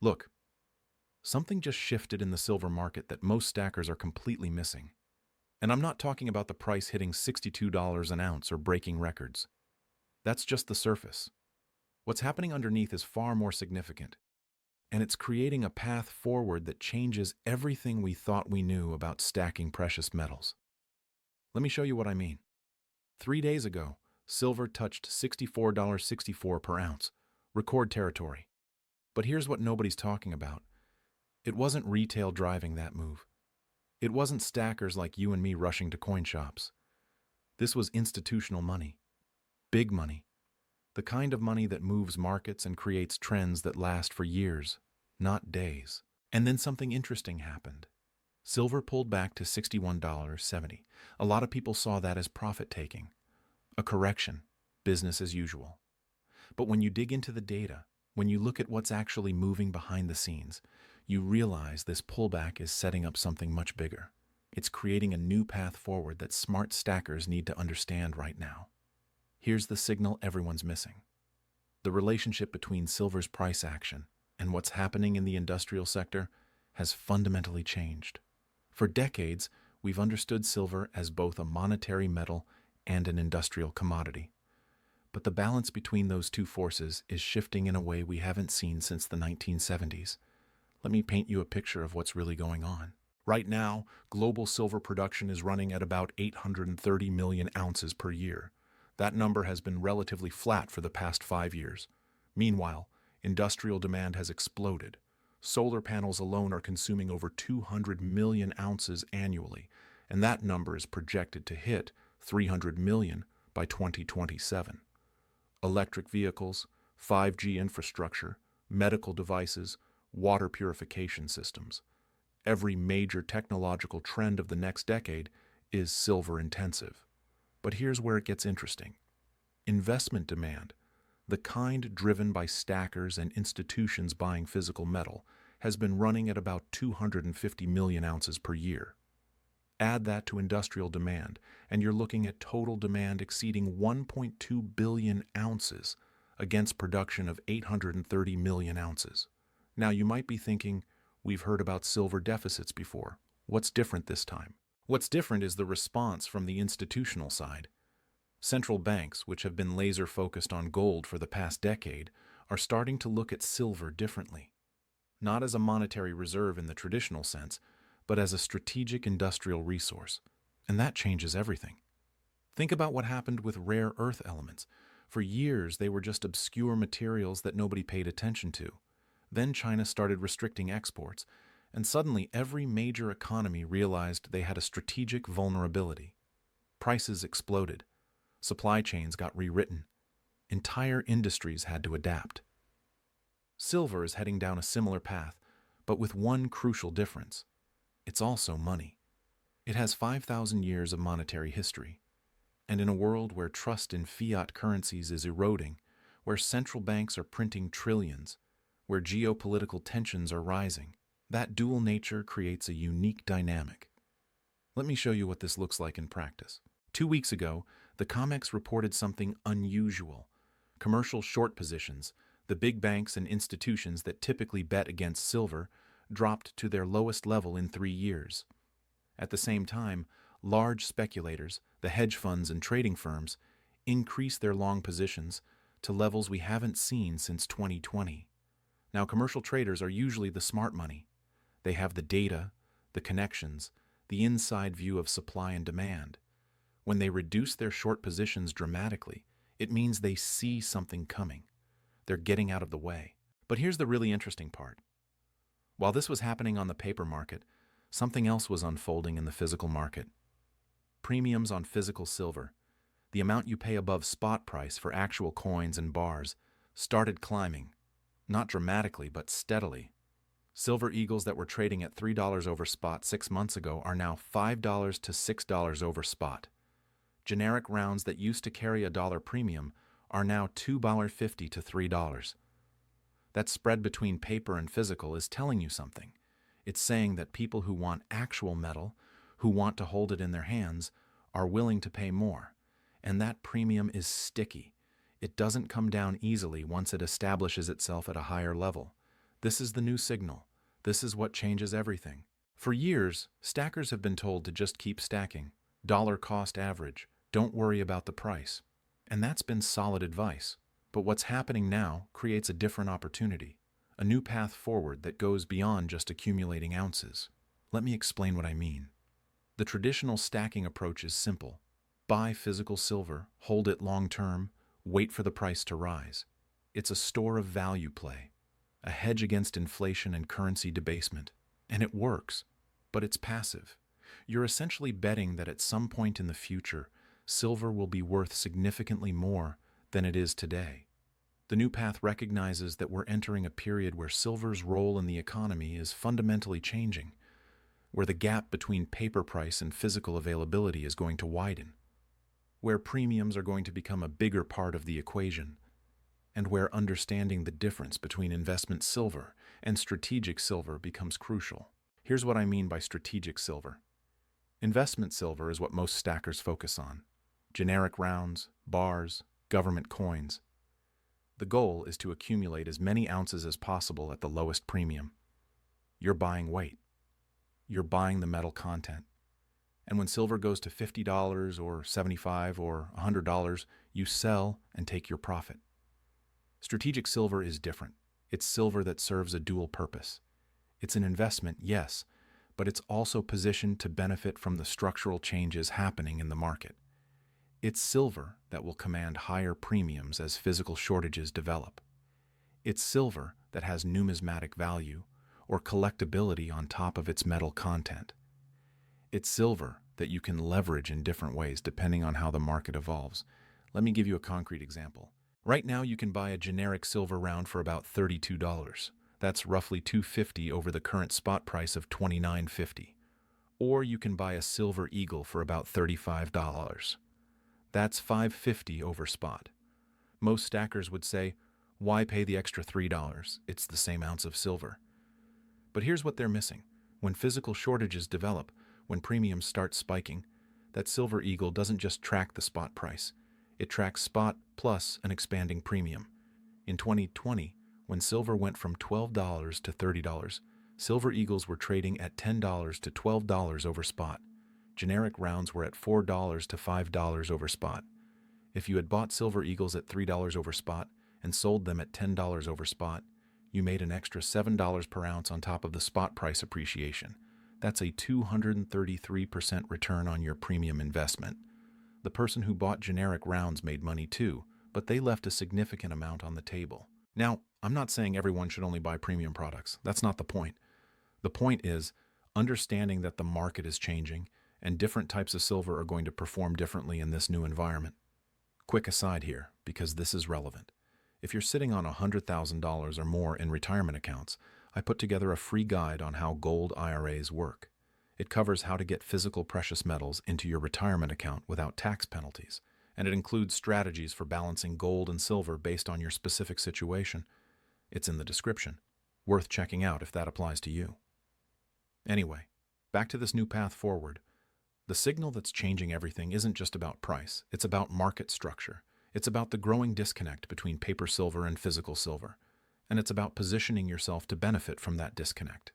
Look, something just shifted in the silver market that most stackers are completely missing. And I'm not talking about the price hitting $62 an ounce or breaking records. That's just the surface. What's happening underneath is far more significant, and it's creating a path forward that changes everything we thought we knew about stacking precious metals. Let me show you what I mean. 3 days ago, silver touched $64.64 per ounce, record territory. But here's what nobody's talking about. It wasn't retail driving that move. It wasn't stackers like you and me rushing to coin shops. This was institutional money. Big money. The kind of money that moves markets and creates trends that last for years, not days. And then something interesting happened. Silver pulled back to $61.70. A lot of people saw that as profit-taking. A correction, business as usual. But when you dig into the data, when you look at what's actually moving behind the scenes, you realize this pullback is setting up something much bigger. It's creating a new path forward that smart stackers need to understand right now. Here's the signal everyone's missing. The relationship between silver's price action and what's happening in the industrial sector has fundamentally changed. For decades, we've understood silver as both a monetary metal and an industrial commodity. But the balance between those two forces is shifting in a way we haven't seen since the 1970s. Let me paint you a picture of what's really going on. Right now, global silver production is running at about 830 million ounces per year. That number has been relatively flat for the past 5 years. Meanwhile, industrial demand has exploded. Solar panels alone are consuming over 200 million ounces annually, and that number is projected to hit 300 million by 2027. Electric vehicles, 5G infrastructure, medical devices, water purification systems. Every major technological trend of the next decade is silver-intensive. But here's where it gets interesting. Investment demand, the kind driven by stackers and institutions buying physical metal, has been running at about 250 million ounces per year. Add that to industrial demand, and you're looking at total demand exceeding 1.2 billion ounces against production of 830 million ounces. Now, you might be thinking, we've heard about silver deficits before. What's different this time? What's different is the response from the institutional side. Central banks, which have been laser-focused on gold for the past decade, are starting to look at silver differently. Not as a monetary reserve in the traditional sense, but as a strategic industrial resource. And that changes everything. Think about what happened with rare earth elements. For years, they were just obscure materials that nobody paid attention to. Then China started restricting exports, and suddenly every major economy realized they had a strategic vulnerability. Prices exploded. Supply chains got rewritten. Entire industries had to adapt. Silver is heading down a similar path, but with one crucial difference. It's also money. It has 5,000 years of monetary history. And in a world where trust in fiat currencies is eroding, where central banks are printing trillions, where geopolitical tensions are rising, that dual nature creates a unique dynamic. Let me show you what this looks like in practice. 2 weeks ago, the COMEX reported something unusual. Commercial short positions, the big banks and institutions that typically bet against silver, dropped to their lowest level in 3 years. At the same time, large speculators, the hedge funds and trading firms, increased their long positions to levels we haven't seen since 2020. Now, commercial traders are usually the smart money. They have the data, the connections, the inside view of supply and demand. When they reduce their short positions dramatically, it means they see something coming. They're getting out of the way. But here's the really interesting part. While this was happening on the paper market, something else was unfolding in the physical market. Premiums on physical silver, the amount you pay above spot price for actual coins and bars, started climbing. Not dramatically, but steadily. Silver eagles that were trading at $3 over spot 6 months ago are now $5 to $6 over spot. Generic rounds that used to carry a dollar premium are now $2.50 to $3. That spread between paper and physical is telling you something. It's saying that people who want actual metal, who want to hold it in their hands, are willing to pay more. And that premium is sticky. It doesn't come down easily once it establishes itself at a higher level. This is the new signal. This is what changes everything. For years, stackers have been told to just keep stacking. Dollar cost average. Don't worry about the price. And that's been solid advice. But what's happening now creates a different opportunity. A new path forward that goes beyond just accumulating ounces. Let me explain what I mean. The traditional stacking approach is simple. Buy physical silver, hold it long-term, wait for the price to rise. It's a store of value play, a hedge against inflation and currency debasement. And it works, but it's passive. You're essentially betting that at some point in the future, silver will be worth significantly more than it is today. The new path recognizes that we're entering a period where silver's role in the economy is fundamentally changing, where the gap between paper price and physical availability is going to widen, where premiums are going to become a bigger part of the equation, and where understanding the difference between investment silver and strategic silver becomes crucial. Here's what I mean by strategic silver. Investment silver is what most stackers focus on. Generic rounds, bars, government coins. The goal is to accumulate as many ounces as possible at the lowest premium. You're buying weight. You're buying the metal content. And when silver goes to $50 or $75 or $100, you sell and take your profit. Strategic silver is different. It's silver that serves a dual purpose. It's an investment, yes, but it's also positioned to benefit from the structural changes happening in the market. It's silver that will command higher premiums as physical shortages develop. It's silver that has numismatic value or collectability on top of its metal content. It's silver that you can leverage in different ways depending on how the market evolves. Let me give you a concrete example. Right now you can buy a generic silver round for about $32. That's roughly $2.50 over the current spot price of $29.50. Or you can buy a silver eagle for about $35. That's $5.50 over spot. Most stackers would say, why pay the extra $3? It's the same ounce of silver. But here's what they're missing. When physical shortages develop, when premiums start spiking, that silver eagle doesn't just track the spot price. It tracks spot plus an expanding premium. In 2020, when silver went from $12 to $30, silver eagles were trading at $10 to $12 over spot. Generic rounds were at $4 to $5 over spot. If you had bought silver eagles at $3 over spot and sold them at $10 over spot, you made an extra $7 per ounce on top of the spot price appreciation. That's a 233% return on your premium investment. The person who bought generic rounds made money too, but they left a significant amount on the table. Now, I'm not saying everyone should only buy premium products. That's not the point. The point is understanding that the market is changing and different types of silver are going to perform differently in this new environment. Quick aside here, because this is relevant. If you're sitting on $100,000 or more in retirement accounts, I put together a free guide on how gold IRAs work. It covers how to get physical precious metals into your retirement account without tax penalties, and it includes strategies for balancing gold and silver based on your specific situation. It's in the description. Worth checking out if that applies to you. Anyway, back to this new path forward. The signal that's changing everything isn't just about price, it's about market structure. It's about the growing disconnect between paper silver and physical silver, and it's about positioning yourself to benefit from that disconnect.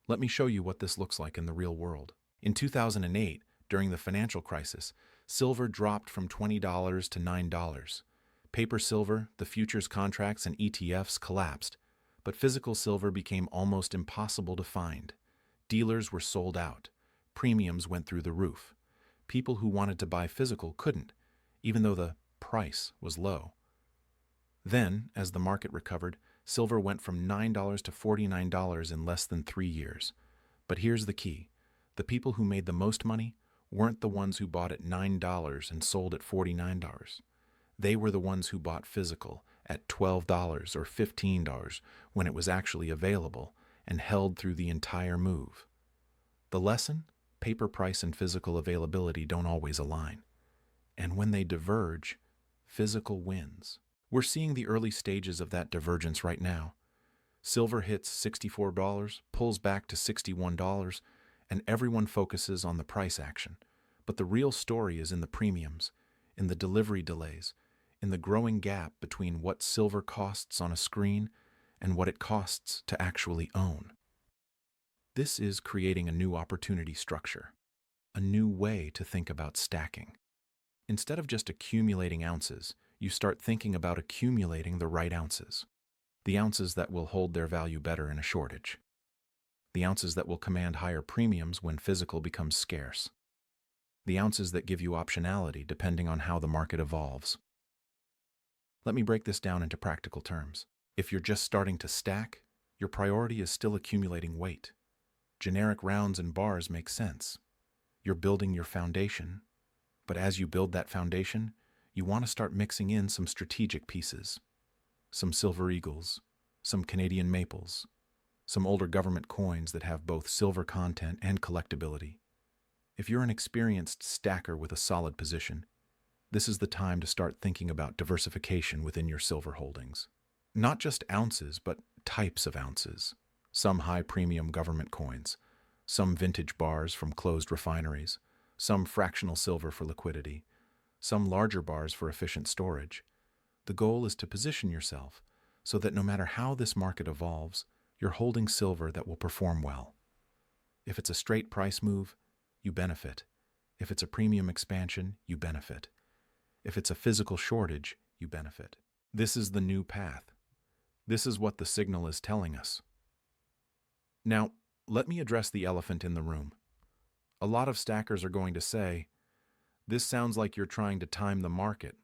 Let me show you what this looks like in the real world. In 2008, during the financial crisis, silver dropped from $20 to $9. Paper silver, the futures contracts, and ETFs collapsed, but physical silver became almost impossible to find. Dealers were sold out. Premiums went through the roof. People who wanted to buy physical couldn't, even though the price was low. Then, as the market recovered, silver went from $9 to $49 in less than 3 years. But here's the key. The people who made the most money weren't the ones who bought at $9 and sold at $49. They were the ones who bought physical at $12 or $15 when it was actually available and held through the entire move. The lesson? Paper price and physical availability don't always align. And when they diverge, physical wins. We're seeing the early stages of that divergence right now. Silver hits $64, pulls back to $61, and everyone focuses on the price action. But the real story is in the premiums, in the delivery delays, in the growing gap between what silver costs on a screen and what it costs to actually own. This is creating a new opportunity structure, a new way to think about stacking. Instead of just accumulating ounces, you start thinking about accumulating the right ounces. The ounces that will hold their value better in a shortage. The ounces that will command higher premiums when physical becomes scarce. The ounces that give you optionality depending on how the market evolves. Let me break this down into practical terms. If you're just starting to stack, your priority is still accumulating weight. Generic rounds and bars make sense. You're building your foundation, but as you build that foundation, you want to start mixing in some strategic pieces. Some silver eagles, some Canadian maples, some older government coins that have both silver content and collectability. If you're an experienced stacker with a solid position, this is the time to start thinking about diversification within your silver holdings. Not just ounces, but types of ounces. Some high-premium government coins, some vintage bars from closed refineries, some fractional silver for liquidity, some larger bars for efficient storage. The goal is to position yourself so that no matter how this market evolves, you're holding silver that will perform well. If it's a straight price move, you benefit. If it's a premium expansion, you benefit. If it's a physical shortage, you benefit. This is the new path. This is what the signal is telling us. Now, let me address the elephant in the room. A lot of stackers are going to say, "This sounds like you're trying to time the market.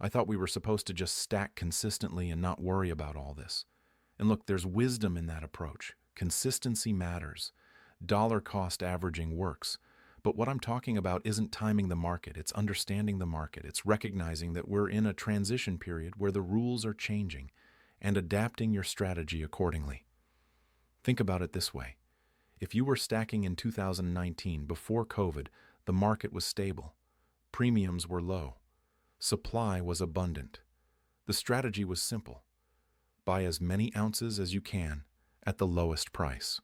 I thought we were supposed to just stack consistently and not worry about all this." And look, there's wisdom in that approach. Consistency matters. Dollar cost averaging works. But what I'm talking about isn't timing the market, it's understanding the market. It's recognizing that we're in a transition period where the rules are changing and adapting your strategy accordingly. Think about it this way. If you were stacking in 2019 before COVID, the market was stable. Premiums were low. Supply was abundant. The strategy was simple. Buy as many ounces as you can at the lowest price.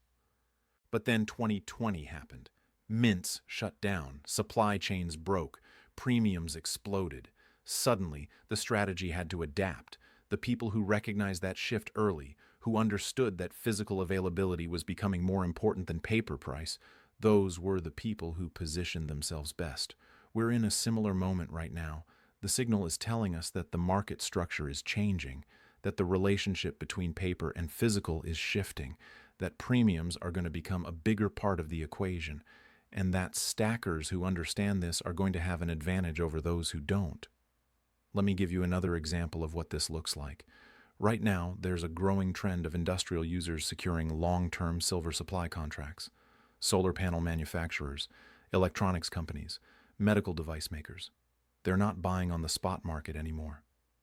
But then 2020 happened. Mints shut down, supply chains broke, premiums exploded. Suddenly, the strategy had to adapt. The people who recognized that shift early, who understood that physical availability was becoming more important than paper price, those were the people who positioned themselves best. We're in a similar moment right now. The signal is telling us that the market structure is changing, that the relationship between paper and physical is shifting, that premiums are going to become a bigger part of the equation, and that stackers who understand this are going to have an advantage over those who don't. Let me give you another example of what this looks like. Right now, there's a growing trend of industrial users securing long-term silver supply contracts. Solar panel manufacturers, electronics companies, medical device makers. They're not buying on the spot market anymore.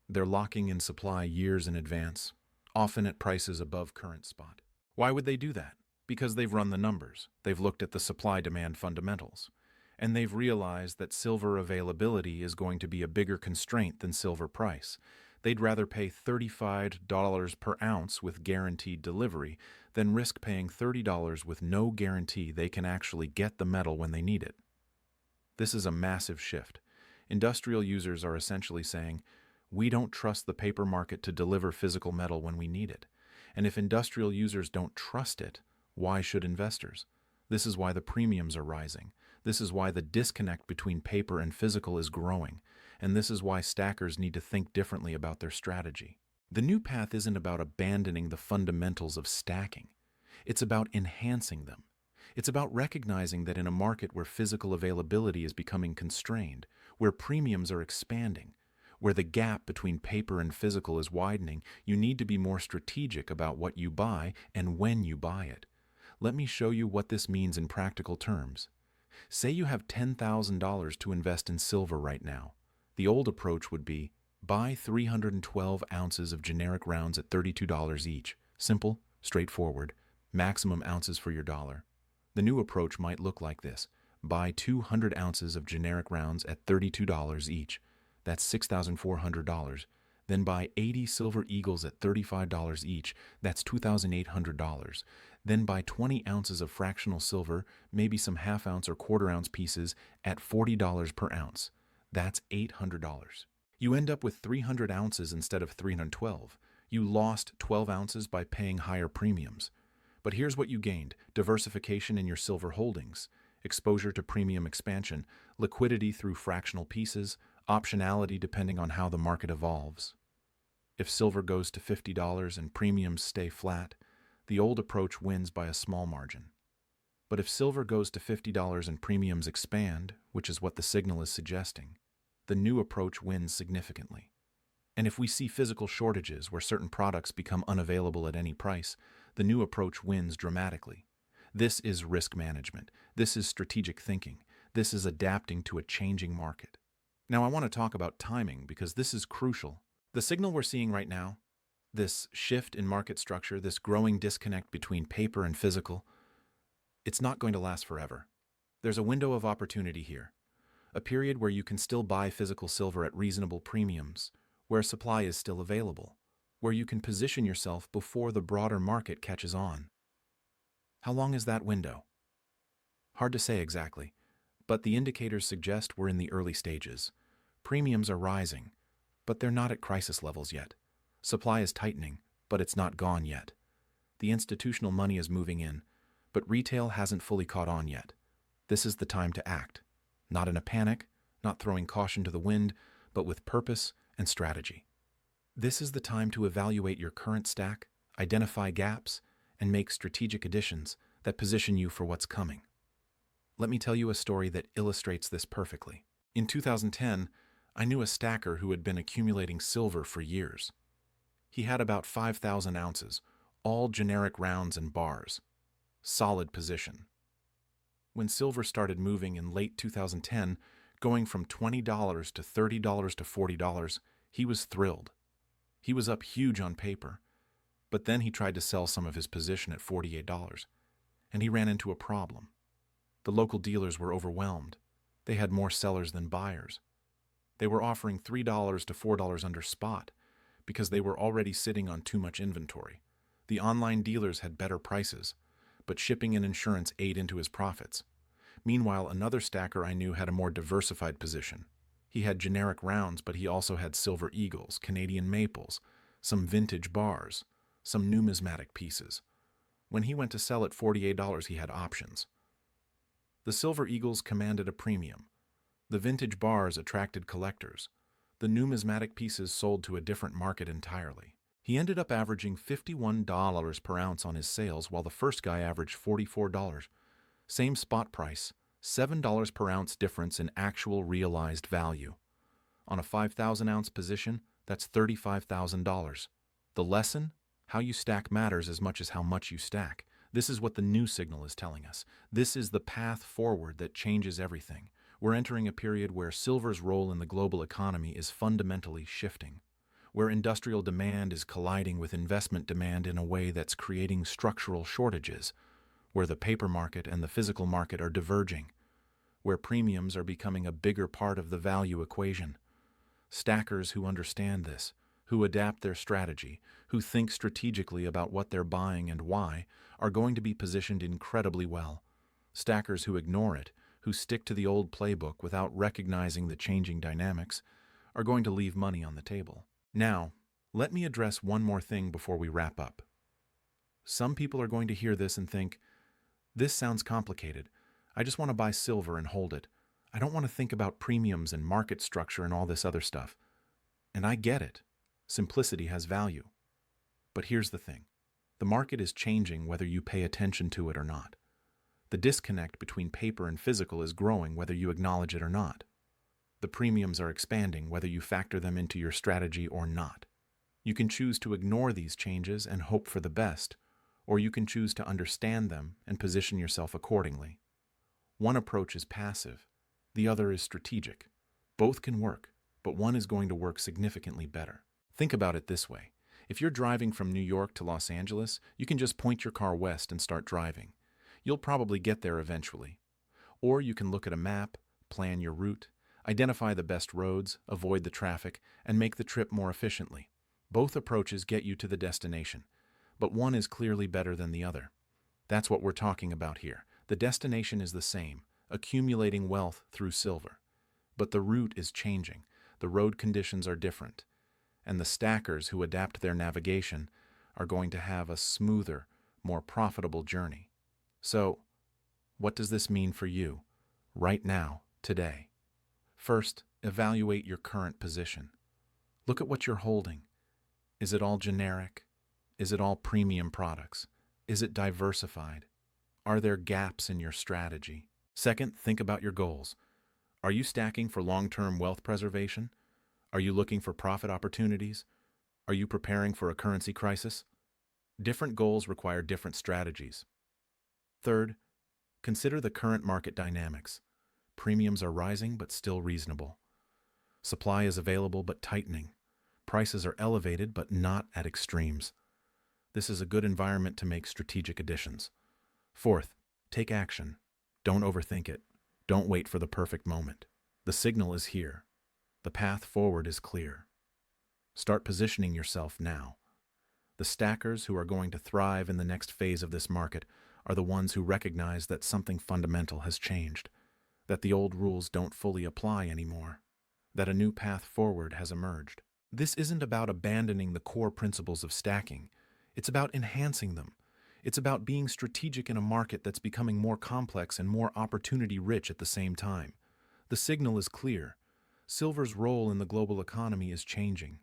They're locking in supply years in advance, often at prices above current spot. Why would they do that? Because they've run the numbers, they've looked at the supply-demand fundamentals, and they've realized that silver availability is going to be a bigger constraint than silver price. They'd rather pay $35 per ounce with guaranteed delivery than risk paying $30 with no guarantee they can actually get the metal when they need it. This is a massive shift. Industrial users are essentially saying, "We don't trust the paper market to deliver physical metal when we need it." And if industrial users don't trust it, why should investors? This is why the premiums are rising. This is why the disconnect between paper and physical is growing. And this is why stackers need to think differently about their strategy. The new path isn't about abandoning the fundamentals of stacking. It's about enhancing them. It's about recognizing that in a market where physical availability is becoming constrained, where premiums are expanding, where the gap between paper and physical is widening, you need to be more strategic about what you buy and when you buy it. Let me show you what this means in practical terms. Say you have $10,000 to invest in silver right now. The old approach would be, buy 312 ounces of generic rounds at $32 each. Simple, straightforward, maximum ounces for your dollar. The new approach might look like this. Buy 200 ounces of generic rounds at $32 each. That's $6,400. Then buy 80 silver eagles at $35 each. That's $2,800. Then buy 20 ounces of fractional silver, maybe some half-ounce or quarter-ounce pieces at $40 per ounce. That's $800. You end up with 300 ounces instead of 312. You lost 12 ounces by paying higher premiums. But here's what you gained: diversification in your silver holdings, exposure to premium expansion, liquidity through fractional pieces, optionality depending on how the market evolves. If silver goes to $50 and premiums stay flat, the old approach wins by a small margin. But if silver goes to $50 and premiums expand, which is what the signal is suggesting, the new approach wins significantly. And if we see physical shortages where certain products become unavailable at any price, the new approach wins dramatically. This is risk management. This is strategic thinking. This is adapting to a changing market. Now I want to talk about timing because this is crucial. The signal we're seeing right now, this shift in market structure, this growing disconnect between paper and physical, it's not going to last forever. There's a window of opportunity here, a period where you can still buy physical silver at reasonable premiums, where supply is still available, where you can position yourself before the broader market catches on. How long is that window? Hard to say exactly, but the indicators suggest we're in the early stages. Premiums are rising, but they're not at crisis levels yet. Supply is tightening, but it's not gone yet. The institutional money is moving in, but retail hasn't fully caught on yet. This is the time to act, not in a panic, not throwing caution to the wind, but with purpose and strategy. This is the time to evaluate your current stack, identify gaps, and make strategic additions that position you for what's coming. Let me tell you a story that illustrates this perfectly. In 2010, I knew a stacker who had been accumulating silver for years. He had about 5,000 ounces, all generic rounds and bars. Solid position. When silver started moving in late 2010, going from $20 to $30 to $40, he was thrilled. He was up huge on paper, but then he tried to sell some of his position at $48, and he ran into a problem. The local dealers were overwhelmed. They had more sellers than buyers. They were offering $3 to $4 under spot because they were already sitting on too much inventory. The online dealers had better prices, but shipping and insurance ate into his profits. Meanwhile, another stacker I knew had a more diversified position. He had generic rounds, but he also had silver eagles, Canadian maples, some vintage bars, some numismatic pieces. When he went to sell at $48, he had options. The silver eagles commanded a premium. The vintage bars attracted collectors. The numismatic pieces sold to a different market entirely. He ended up averaging $51 per ounce on his sales, while the first guy averaged $44. Same spot price, $7 per ounce difference in actual realized value. On a 5,000-ounce position, that's $35,000. The lesson? How you stack matters as much as how much you stack. This is what the new signal is telling us. This is the path forward that changes everything. We're entering a period where silver's role in the global economy is fundamentally shifting, where industrial demand is colliding with investment demand in a way that's creating structural shortages, where the paper market and the physical market are diverging, where premiums are becoming a bigger part of the value equation. Stackers who understand this, who adapt their strategy, who think strategically about what they're buying and why, are going to be positioned incredibly well. Stackers who ignore it, who stick to the old playbook without recognizing the changing dynamics, are going to leave money on the table. Now, let me address one more thing before we wrap up. Some people are going to hear this and think, this sounds complicated. I just want to buy silver and hold it. I don't want to think about premiums and market structure and all this other stuff. And I get it. Simplicity has value. But here's the thing. The market is changing whether you pay attention to it or not. The disconnect between paper and physical is growing whether you acknowledge it or not. The premiums are expanding whether you factor them into your strategy or not. You can choose to ignore these changes and hope for the best, or you can choose to understand them and position yourself accordingly. One approach is passive, the other is strategic. Both can work, but one is going to work significantly better. Think about it this way. If you're driving from New York to Los Angeles, you can just point your car west and start driving. You'll probably get there eventually. Or you can look at a map, plan your route, identify the best roads, avoid the traffic, and make the trip more efficiently. Both approaches get you to the destination, but one is clearly better than the other. That's what we're talking about here. The destination is the same, accumulating wealth through silver. But the route is changing. The road conditions are different. and the stackers who adapt their navigation are going to have a smoother, more profitable journey. So, what does this mean for you, right now, today? First, evaluate your current position. Look at what you're holding. Is it all generic? Is it all premium products? Is it diversified? Are there gaps in your strategy? Second, think about your goals. Are you stacking for long-term wealth preservation? Are you looking for profit opportunities? Are you preparing for a currency crisis? Different goals require different strategies. Third, consider the current market dynamics. Premiums are rising but still reasonable. Supply is available but tightening. Prices are elevated but not at extremes. This is a good environment to make strategic additions. Fourth, take action. Don't overthink it. Don't wait for the perfect moment. The signal is here. The path forward is clear. Start positioning yourself now. The stackers who are going to thrive in the next phase of this market are the ones who recognize that something fundamental has changed, that the old rules don't fully apply anymore, that a new path forward has emerged. This isn't about abandoning the core principles of stacking. It's about enhancing them. It's about being strategic in a market that's becoming more complex and more opportunity-rich at the same time. The signal is clear. Silver's role in the global economy is changing.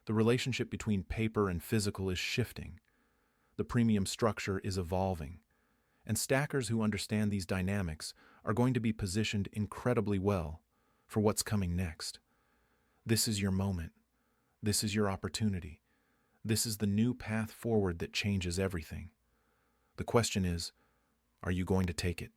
The relationship between paper and physical is shifting. The premium structure is evolving. And stackers who understand these dynamics are going to be positioned incredibly well for what's coming next. This is your moment. This is your opportunity. This is the new path forward that changes everything. The question is, are you going to take it?